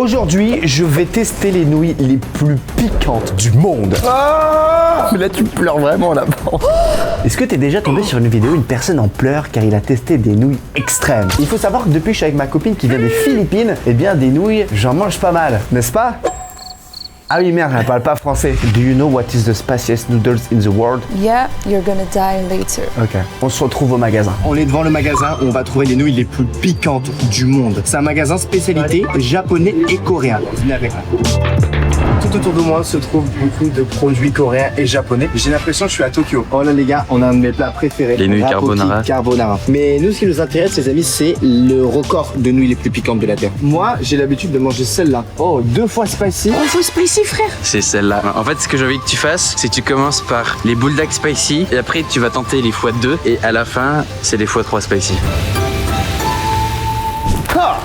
Aujourd'hui, je vais tester les nouilles les plus piquantes du monde. Ah, mais là, tu pleures vraiment là-bas. Est-ce que t'es déjà tombé sur une vidéo, une personne en pleurs car il a testé des nouilles extrêmes? Il faut savoir que depuis que je suis avec ma copine qui vient des Philippines, eh bien des nouilles, j'en mange pas mal, n'est-ce pas? Ah oui merde, elle parle pas français. Do you know what is the spiciest noodles in the world? Yeah, you're gonna die later. Ok. On se retrouve au magasin. On est devant le magasin où on va trouver les nouilles les plus piquantes du monde. C'est un magasin spécialité japonais et coréen. Viens avec moi. Tout autour de moi se trouve beaucoup de produits coréens et japonais. J'ai l'impression que je suis à Tokyo. Oh là les gars, on a un de mes plats préférés. Les nouilles Rapoki carbonara. Mais nous, ce qui nous intéresse, les amis, c'est le record de nouilles les plus piquantes de la Terre. Moi, j'ai l'habitude de manger celle-là. Oh, 2 fois spicy. 2 fois spicy, frère. C'est celle-là. En fait, ce que j'ai envie que tu fasses, c'est que tu commences par les bulldogs spicy et après tu vas tenter les x2 et à la fin, c'est les x3 spicy.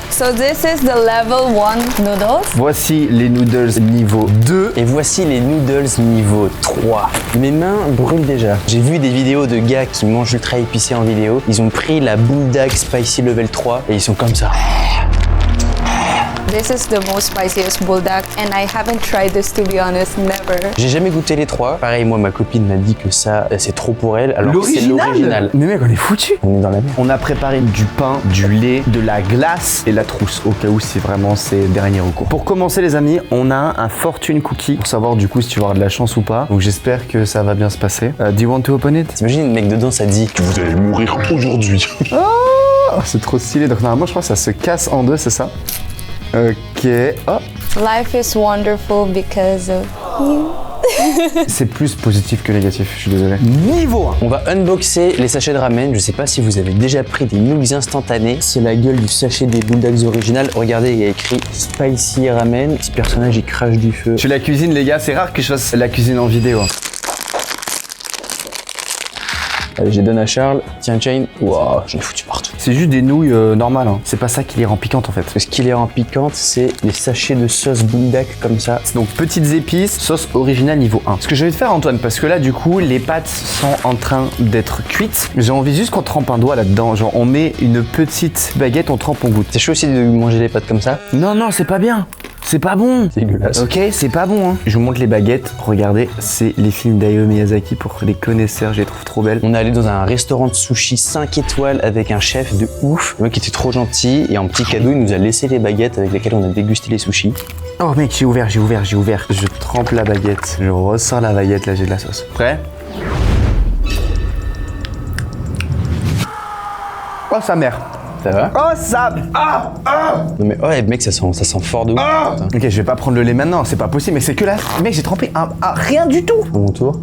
So this is the level 1 noodles. Voici les noodles niveau 2. Et voici les noodles niveau 3. Mes mains brûlent déjà. J'ai vu des vidéos de gars qui mangent ultra épicé en vidéo. Ils ont pris la bulldog spicy level 3 et ils sont comme ça. This is the most spiciest bulldog and I haven't tried this, to be honest, never. J'ai jamais goûté les 3. Pareil, moi ma copine m'a dit que ça c'est trop pour elle alors que c'est l'original. Mais mec, on est foutu. On est dans la merde. On a préparé du pain, du lait, de la glace et la trousse au cas où c'est vraiment ses derniers recours. Pour commencer les amis, on a un fortune cookie pour savoir du coup si tu vas avoir de la chance ou pas. Donc j'espère que ça va bien se passer. Do you want to open it? T'imagines, le mec dedans ça dit que vous allez mourir aujourd'hui. Oh, c'est trop stylé. Donc normalement je crois que ça se casse en deux, c'est ça? Ok. Oh. Life is wonderful because of you. C'est plus positif que négatif, je suis désolé. Niveau 1. On va unboxer les sachets de ramen. Je sais pas si vous avez déjà pris des nouilles instantanées. C'est la gueule du sachet des bulldogs original. Regardez, il y a écrit spicy ramen. Petit personnage, il crache du feu. Je fais la cuisine les gars, c'est rare que je fasse la cuisine en vidéo. Allez, je les donne à Charles. Tiens, Chain. Waouh, j'en ai foutu partout. C'est juste des nouilles normales, hein. C'est pas ça qui les rend piquantes en fait. Ce qui les rend piquantes, c'est les sachets de sauce bulldog comme ça. Donc petites épices, sauce originale niveau 1. Ce que je vais te faire Antoine, parce que là du coup les pâtes sont en train d'être cuites. J'ai envie juste qu'on trempe un doigt là-dedans. Genre on met une petite baguette, on trempe, on goûte. C'est chaud aussi de manger les pâtes comme ça? Non, non, c'est pas bien. C'est pas bon. C'est dégueulasse. Ok, c'est pas bon. Hein. Je vous montre les baguettes. Regardez, c'est les films d'Hayao Miyazaki pour les connaisseurs. Je les trouve trop belles. On est allé dans un restaurant de sushi 5 étoiles avec un chef de ouf. Le mec était trop gentil et en petit cadeau, il nous a laissé les baguettes avec lesquelles on a dégusté les sushis. Oh mec, j'ai ouvert. Je trempe la baguette. Je ressors la baguette. Là, j'ai de la sauce. Prêt? Oh sa mère. Ça va? Oh ça. Ah ah. Non mais ouais mec, ça sent fort de ouf. Ah. Ok, je vais pas prendre le lait maintenant. C'est pas possible. Mais c'est que là. Mec, j'ai trempé rien du tout. À mon tour.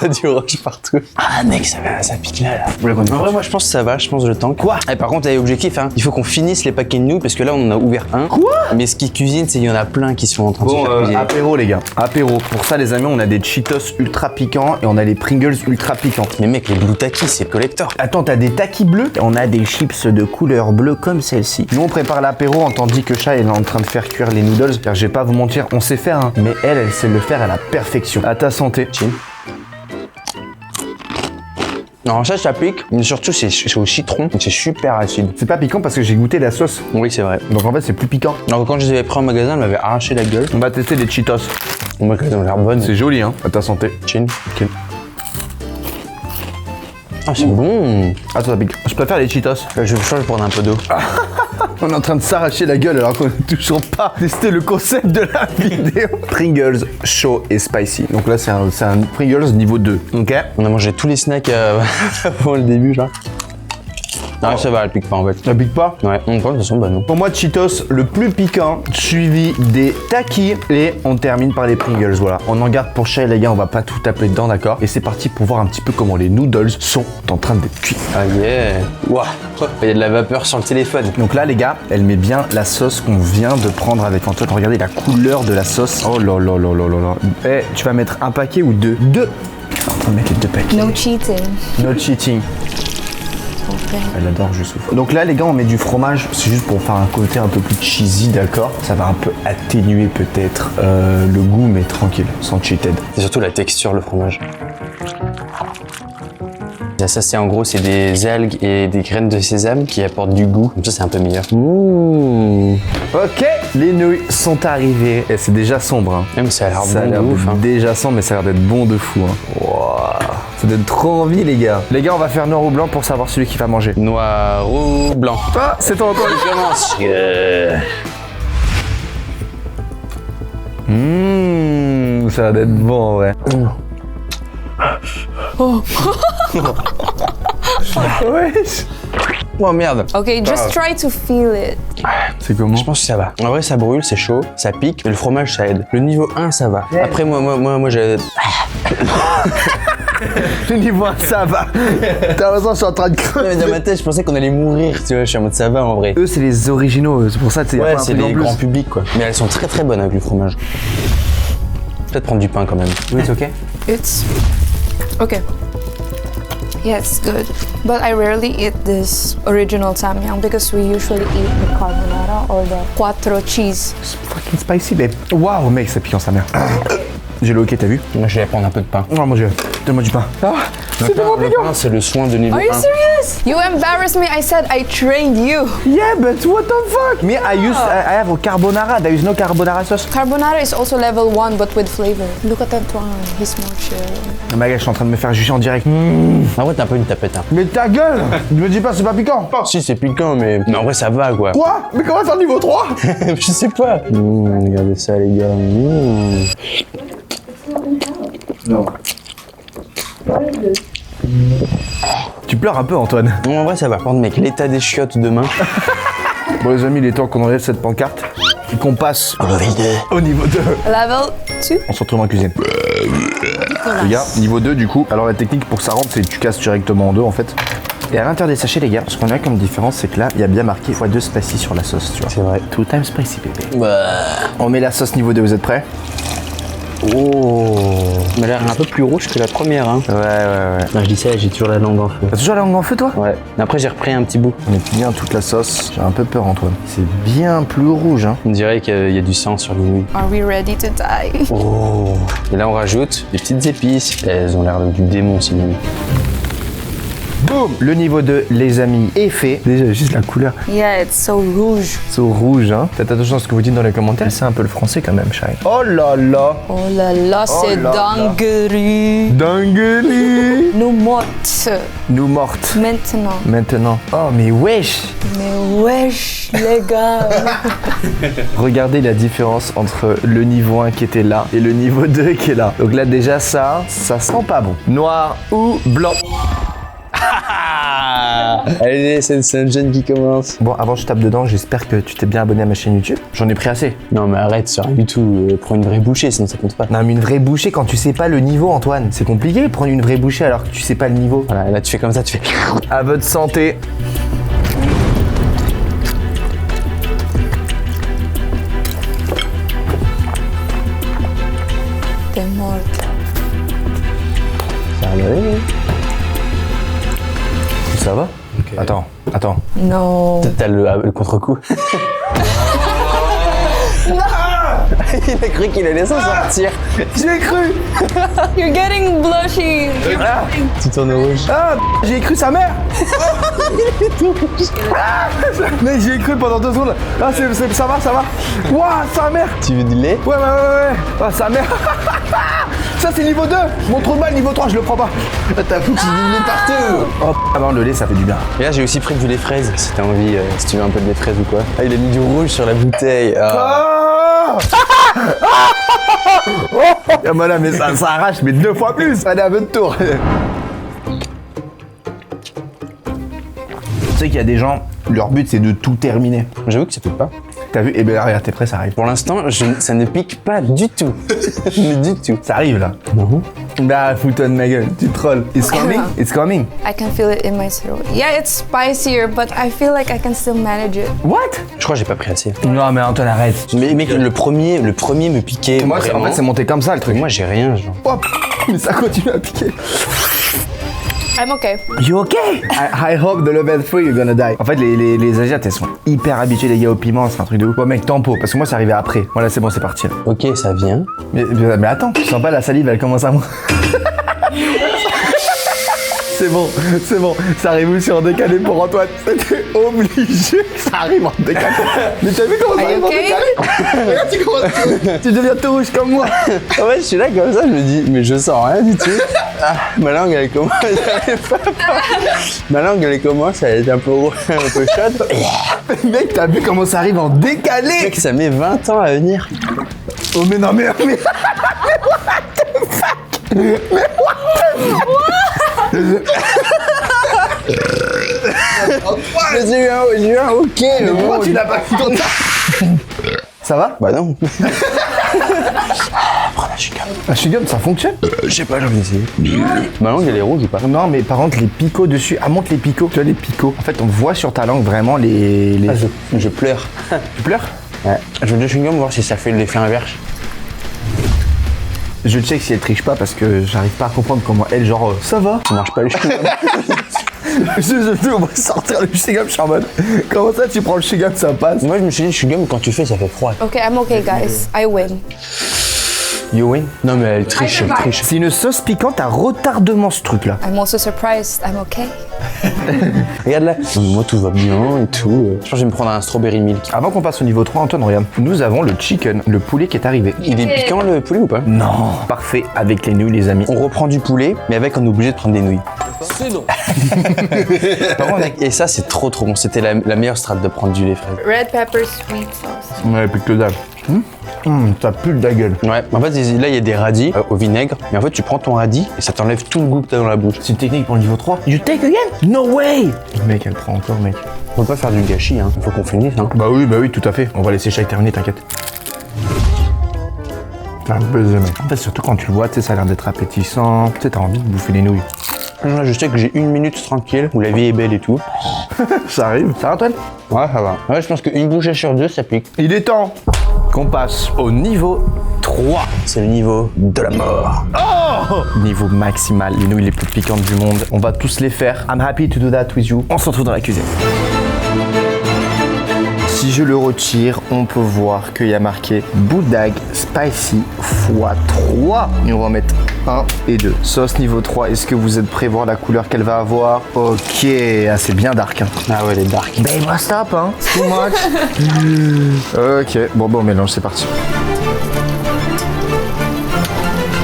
T'as du rouge partout. Ah mec, ça pique là. En vrai, moi je pense que ça va, je pense que je tank. Quoi? Et par contre, t'as objectif, hein. Il faut qu'on finisse les paquets de nouilles parce que là on en a ouvert un. Quoi? Mais ce qui cuisine, c'est qu'il y en a plein qui sont en train de se faire cuisiner. Apéro les gars, apéro. Pour ça les amis, on a des Cheetos ultra piquants et on a les Pringles ultra piquants. Mais mec, les Blue Takis, c'est collector. Attends, t'as des takis bleus? On a des chips de couleur bleue comme celle-ci. Nous on prépare l'apéro en tandis que Chat elle est en train de faire cuire les noodles. Car je vais pas vous mentir, on sait faire hein. Mais elle sait le faire à la perfection. À ta santé. Chin. Non, ça pique, mais surtout c'est au citron, donc c'est super acide. C'est pas piquant parce que j'ai goûté la sauce. Oui, c'est vrai. Donc en fait c'est plus piquant. Alors quand je les avais pris en magasin, elle m'avait arraché la gueule. On va tester des Cheetos. On m'a qu'elles ont l'air bonnes. C'est joli hein. À ta santé. Chin. Ok. Ah, c'est bon. Attends, ça pique. Je préfère les Cheetos. Je change pour un peu d'eau. On est en train de s'arracher la gueule alors qu'on n'a toujours pas testé le concept de la vidéo. Pringles chaud et spicy. Donc là c'est un Pringles niveau 2. Ok. On a mangé tous les snacks avant le début là. Non, ça va, elle pique pas en fait. Ça pique pas? Ouais, on pense qu'elles sont bonnes. Pour moi, Cheetos, le plus piquant, suivi des Takis et on termine par les Pringles. Voilà, on en garde pour Chat les gars, on va pas tout taper dedans, d'accord? Et c'est parti pour voir un petit peu comment les noodles sont en train d'être cuits. Ah yeah. Waouh, il y a de la vapeur sur le téléphone. Donc là, les gars, elle met bien la sauce qu'on vient de prendre avec Antoine. Regardez la couleur de la sauce. Oh là là là là là là. Eh, tu vas mettre un paquet ou deux? Deux. On va mettre les 2 paquets. No cheating. No cheating. Elle adore, je souffre. Donc là les gars on met du fromage, c'est juste pour faire un côté un peu plus cheesy, d'accord? Ça va un peu atténuer peut-être le goût mais tranquille, sans cheated. C'est surtout la texture, le fromage. Ça c'est en gros, c'est des algues et des graines de sésame qui apportent du goût. Comme ça, c'est un peu meilleur. Mmh. Ok, les nouilles sont arrivées. Et c'est déjà sombre. Hein. Même ça a l'air Ça a bon l'air de ouf. Hein. déjà sombre, mais ça a l'air d'être bon de fou. Hein. Wow. Ça donne trop envie, les gars. Les gars, on va faire noir ou blanc pour savoir celui qui va manger. Noir ou blanc. Ah, c'est ton Antoine. Je commence. Ça va d'être bon en vrai. Wesh. Oh merde. Okay, just try to feel it. C'est comment? Je pense que ça va. En vrai, ça brûle, c'est chaud, ça pique, mais le fromage, ça aide. Le niveau 1, ça va. Après, moi, j'ai... Le niveau 1, ça va. T'as l'impression que je suis en train de crever. Dans ma tête, je pensais qu'on allait mourir, tu vois. Je suis en mode ça va en vrai. Eux, c'est les originaux, c'est pour ça que c'est Ouais, c'est les grands publics, quoi. Mais elles sont très très bonnes avec le fromage. Peut-être prendre du pain quand même. Oui, c'est ok. It's okay. Yeah, it's good. But I rarely eat this original samyang because we usually eat the carbonara or the quattro cheese. C'est fucking spicy, babe. Waouh, mec, ça pique en sa mère. J'ai le hockey, t'as vu? Moi, je vais prendre un peu de pain. Oh mon dieu, donne-moi du pain. Ah, c'est tellement Le mignon. pain, c'est le soin de niveau Are you 1. serious? You embarrassed me. I said I trained you. Yeah, but what the fuck? Me, I have a carbonara. There is no carbonara sauce. Carbonara is also level 1 but with flavor. Look at Antoine. He's more chill. Oh my gars, je suis en train de me faire juger en direct. En vrai, t'as un peu une tapette. Hein. Mais ta gueule! Ne me dis pas, c'est pas piquant. Si, c'est piquant, mais en vrai, ça va, quoi. Quoi? Mais comment c'est un niveau 3? Je sais pas. Regardez ça, les gars. Tu pleures un peu, Antoine. Non, en vrai, ça va. Par contre, mec, l'état des chiottes demain. Bon, les amis, il est temps qu'on enlève cette pancarte et qu'on passe au niveau 2. Level 2? On se retrouve en cuisine. Les gars, niveau 2 du coup. Alors la technique pour que ça rentre, c'est que tu casses directement en deux en fait. Et à l'intérieur des sachets, les gars, ce qu'on a comme différence, c'est que là, il y a bien marqué x2 spicy sur la sauce, tu vois. C'est vrai. 2 times spicy, bébé. Bah. On met la sauce niveau 2, vous êtes prêts? Oh. Elle m'a l'air un peu plus rouge que la première, hein. Ouais. Non, je dis ça, j'ai toujours la langue en feu. T'as toujours la langue en feu, toi? Ouais. Mais après, j'ai repris un petit bout. On met bien toute la sauce. J'ai un peu peur, Antoine. C'est bien plus rouge, hein. On dirait qu'il y a du sang sur les nouilles. Are we ready to die? Oh. Et là, on rajoute des petites épices. Elles ont l'air du démon, ces nouilles. Boum! Le niveau 2, les amis, est fait. Déjà, juste la couleur. Yeah, it's so rouge. C'est au rouge, hein. Faites attention à ce que vous dites dans les commentaires. C'est un peu le français quand même, Shai. Oh là là! Oh là là, c'est là là. dinguerie. Dinguerie! Nous mortes. Nous mortes. Maintenant. Maintenant. Oh, mais wesh! Mais wesh, les gars. Regardez la différence entre le niveau 1 qui était là et le niveau 2 qui est là. Donc là, déjà, ça sent pas bon. Noir ou blanc? Allez, c'est un jeune qui commence. Bon, avant que je tape dedans, j'espère que tu t'es bien abonné à ma chaîne YouTube. J'en ai pris assez. Non, mais arrête, c'est rien du tout. Prends une vraie bouchée, sinon ça compte pas. Non, mais une vraie bouchée quand tu sais pas le niveau, Antoine. C'est compliqué de prendre une vraie bouchée alors que tu sais pas le niveau. Voilà, là, tu fais comme ça, tu fais. À votre santé. T'es morte. Ça va aller. Ça va? Attends. No. T'as le contre-coup. Il a cru qu'il allait s'en sortir. J'ai cru! You're getting blushy. Tu tournes rouge. Ah, j'ai cru sa mère! Mais j'y ai cru pendant 2 secondes. Ah, ça va. Ouah, sa mère! Tu veux du lait? Ouais. Ah, sa mère! Ça, c'est niveau 2! Mon trou de balle, niveau 3, je le prends pas. T'as foutu du lait partout. Oh, ah non, le lait, ça fait du bien. Et là, j'ai aussi pris du lait fraise, si t'as envie, si tu veux un peu de lait fraise ou quoi. Ah, il a mis du rouge sur la bouteille. Ah. Ah, voilà, mais ça arrache, mais 2 fois plus! Allez, à votre tour! Tu sais qu'il y a des gens, leur but, c'est de tout terminer. J'avoue que ça pique pas. T'as vu? Eh ben, regarde, t'es prêt, ça arrive. Pour l'instant, ça ne pique pas du tout. Mais du tout. Ça arrive, là. Non. Bah, fous-toi de ma gueule, tu trolls. It's coming? It's coming. I can feel it in my throat. Yeah, it's spicier, but I feel like I can still manage it. What? Je crois que j'ai pas pris assez. Non, mais Antoine, arrête. Mais mec, le premier me piquait. Moi, vraiment. en fait, c'est monté comme ça, le truc. Moi, j'ai rien, genre. Hop, mais ça continue à piquer. I'm okay. You okay? I hope the level 3 you're gonna die. En fait, les Asiates, elles sont hyper habituées, les gars, au piment, c'est un truc de ouf. Bon, mec, tempo, parce que moi, c'est arrivé après. Voilà, c'est bon, c'est parti. Là. Ok, ça vient. Mais attends, tu sens pas la salive, elle commence à... C'est bon, ça arrive aussi en décalé pour Antoine. C'était obligé que ça arrive en décalé. Mais t'as vu comment ça arrive en décalé? Regarde, tu commences, tu deviens tout rouge comme moi. Ouais, je suis là comme ça, je me dis, mais je sens rien du tout. Ah, ma langue elle commence, ma langue elle commence à être un peu chaude. Mec, t'as vu comment ça arrive en décalé? Mec, ça met 20 ans à venir. Oh mais non, mais J'ai eu un ok. mais pourquoi tu l'as pas fait comme ça? Ça va? Bah non. Prends la chewing-gum. Un chewing-gum, ça fonctionne? Je sais pas, j'ai envie d'essayer. Ma langue elle est rouge ou pas? Non, mais par contre, les picots dessus, monte les picots. Tu vois les picots. En fait, on voit sur ta langue vraiment les... Ah, je pleure. Tu pleures? Ouais. Je veux le chewing-gum voir si ça fait l'effet inverse. Je check si elle triche pas parce que j'arrive pas à comprendre comment elle, genre, ça va? Ça marche pas le chewing-gum. On va sortir le chewing-gum, je suis en mode, comment ça tu prends le chewing-gum, ça passe? Moi je me suis dit, le chewing-gum quand tu fais ça fait froid. Okay, I'm okay, guys. I win. You win? Non mais elle triche, elle triche. C'est une sauce piquante à retardement ce truc là. I'm also surprised. I'm okay. Regarde là. Moi tout va bien et tout. Je pense que je vais me prendre un strawberry milk. Avant qu'on passe au niveau 3, Antoine, regarde. Nous avons le chicken, le poulet qui est arrivé. Il est piquant le poulet ou pas? Non, parfait avec les nouilles les amis. On reprend du poulet, mais avec on est obligé de prendre des nouilles. C'est non. Par contre, et ça c'est trop bon. C'était la meilleure strat de prendre du lait frais. Red pepper sweet sauce. Ouais, plus que dalle. Ça pue de la gueule. Ouais, en fait là il y a des radis au vinaigre, et en fait tu prends ton radis et ça t'enlève tout le goût que t'as dans la bouche. C'est une technique pour le niveau 3. You take again? No way! Mec, elle prend encore, mec. On peut pas faire du gâchis, hein. Faut qu'on finisse, hein. Bah oui, tout à fait. On va laisser Shai terminer, t'inquiète. Un baiser, mec. En fait, surtout quand tu le vois, tu sais, ça a l'air d'être appétissant. Tu sais, t'as envie de bouffer les nouilles. Là, je sais que j'ai 1 minute tranquille, où la vie est belle et tout. Ça arrive. Ça va, Antoine? Ouais, ça va. Ouais, je pense qu'une bouchée sur 2, ça pique. Il est temps qu'on passe au niveau 3. C'est le niveau de la mort. Oh! Niveau maximal, les nouilles les plus piquantes du monde. On va tous les faire. I'm happy to do that with you. On se retrouve dans la cuisine. Si je le retire, on peut voir qu'il y a marqué Bulldog Spicy x3. Et on va mettre 1 et 2. Sauce niveau 3, est-ce que vous êtes prêts à voir la couleur qu'elle va avoir? Ok, ah, c'est bien dark. Hein. Ah ouais, les dark. Babe, stop, hein. Too much. Ok, bon, mélange, c'est parti.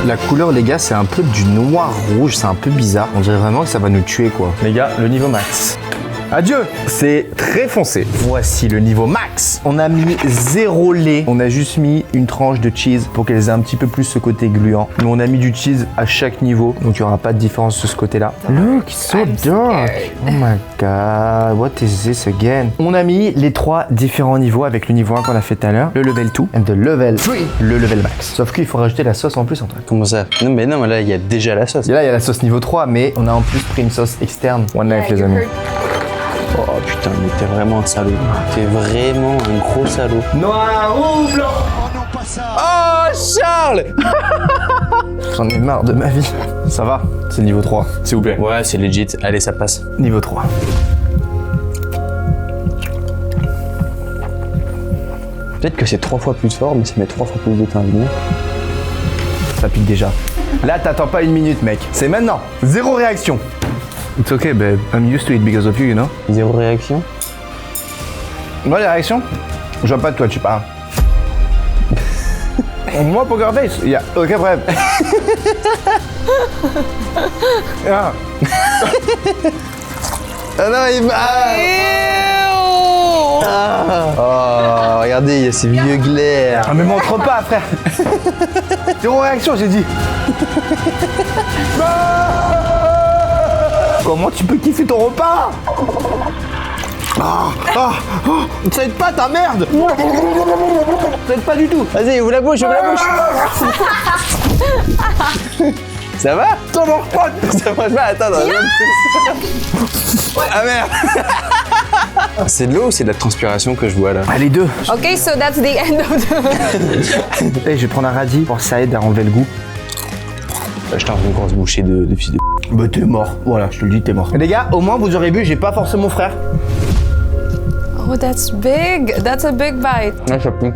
La couleur, les gars, c'est un peu du noir rouge, c'est un peu bizarre. On dirait vraiment que ça va nous tuer, quoi. Les gars, le niveau max. Adieu! C'est très foncé. Voici le niveau max. On a mis 0 lait. On a juste mis une tranche de cheese pour qu'elles aient un petit peu plus ce côté gluant. Mais on a mis du cheese à chaque niveau, donc il n'y aura pas de différence de ce côté-là. Look, it's so dark. Oh my god, what is this again? On a mis les 3 différents niveaux avec le niveau 1 qu'on a fait tout à l'heure, le level 2 and the level 3, le level max. Sauf qu'il faut rajouter la sauce en plus, Antoine. Comment ça? Non, mais là, il y a déjà la sauce. Et là, il y a la sauce niveau 3, mais on a en plus pris une sauce externe. One life, les amis. Oh putain, mais t'es vraiment un salaud. T'es vraiment un gros salaud. Noir ou blanc? Oh non, pas ça! Oh, Charles! J'en ai marre de ma vie. Ça va, c'est niveau 3, s'il vous plaît. Ouais, c'est legit. Allez, ça passe. Niveau 3. Peut-être que c'est 3 fois plus fort, mais ça met 3 fois plus de temps à venir. Ça pique déjà. Là, t'attends pas 1 minute, mec. C'est maintenant. 0 réaction. It's okay, babe. I'm used to it because of you, you know? 0 réaction? Moi, les réactions? Je vois pas de toi, tu parles. Moi, Poker Face, il y a aucun problème. Ah. Ah non, il va. Oh, regardez, il y a ces vieux glaires. Ah, mais montre pas, frère. 0 réaction, j'ai dit. Comment tu peux kiffer ton repas? Ça aide pas ta merde. Ça aide pas du tout. Vas-y, ouvre la bouche, ouvre la bouche. Ça va? Ça mange pas. Ça mange pas, attends. Ah merde. C'est de l'eau ou c'est de la transpiration que je vois là? Ah, les deux. Okay, so that's the end of the... Hey, je vais prendre un radis pour que ça aide à enlever le goût. Je t'en fais une grosse bouchée de fils de... Bah t'es mort, voilà, je te le dis, t'es mort. Les gars, au moins vous aurez vu, j'ai pas forcé mon frère. Oh, that's big. That's a big bite. Ouais, ça pique.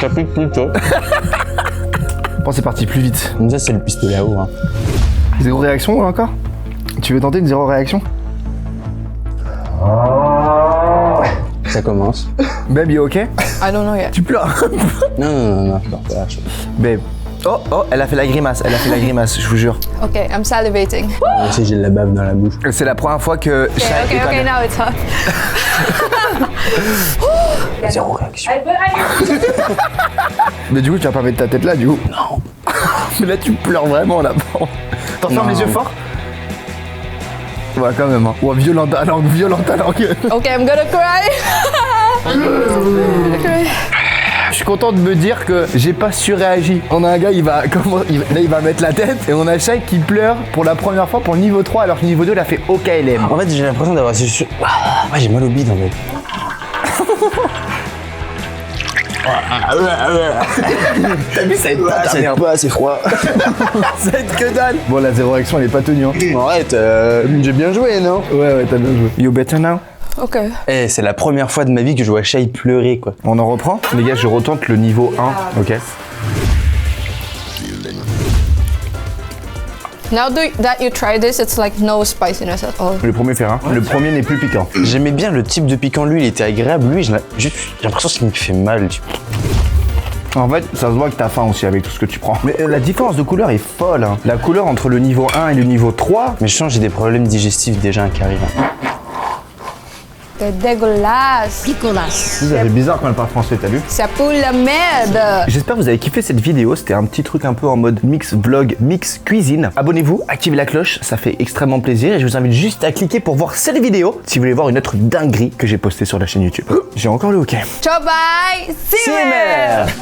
Ça pique plus tôt. Bon, c'est parti plus vite. Comme ça, c'est le pistolet à eau. Hein. 0 réaction là, encore? Tu veux tenter une zéro réaction? Ça commence. Babe, you okay? I don't know yet. Tu pleures? Non, je dors pas. Babe. Oh, elle a fait la grimace, je vous jure. Okay, I'm salivating. Moi aussi, j'ai de la bave dans la bouche. C'est la première fois que... Okay, now it's hot. Zéro réaction. Mais du coup, tu vas pas mettre ta tête là, du coup? Non. Mais là, tu pleures vraiment, là. T'en fermes les yeux fort? Ouais, quand même. Hein. Ouais, violent ta langue. Okay, I'm gonna cry. Okay. Je suis content de me dire que j'ai pas surréagi. On a un gars, il va mettre la tête et on a Shai qui pleure pour la première fois pour le niveau 3 alors que le niveau 2 l'a fait au KLM. En fait, j'ai l'impression d'avoir... Ouais, j'ai mal au bide en fait. T'as vu, ça va être pas ta merde. C'est froid. Ça va être que dalle. Bon, la zéro réaction, elle est pas tenue. Hein. Arrête, j'ai bien joué, non? Ouais, t'as bien joué. You better now? Okay. Eh, c'est la première fois de ma vie que je vois Shai pleurer, quoi. On en reprend? Les gars, je retente le niveau 1, ok? Now that you try this, it's like no spiciness at all. Le premier fait rien. Le premier n'est plus piquant. J'aimais bien le type de piquant, lui, il était agréable. Lui, j'ai l'impression qu'il me fait mal. En fait, ça se voit que t'as faim aussi avec tout ce que tu prends. Mais la différence de couleur est folle. Hein. La couleur entre le niveau 1 et le niveau 3. Mais je sens que j'ai des problèmes digestifs déjà qui arrivent. C'est dégueulasse. Ça fait bizarre quand elle parle français, t'as vu? Ça pue la merde. J'espère que vous avez kiffé cette vidéo. C'était un petit truc un peu en mode mix vlog, mix cuisine. Abonnez-vous, activez la cloche, ça fait extrêmement plaisir. Et je vous invite juste à cliquer pour voir cette vidéo si vous voulez voir une autre dinguerie que j'ai postée sur la chaîne YouTube. J'ai encore le hockey. Ciao, bye. See you. Simmer.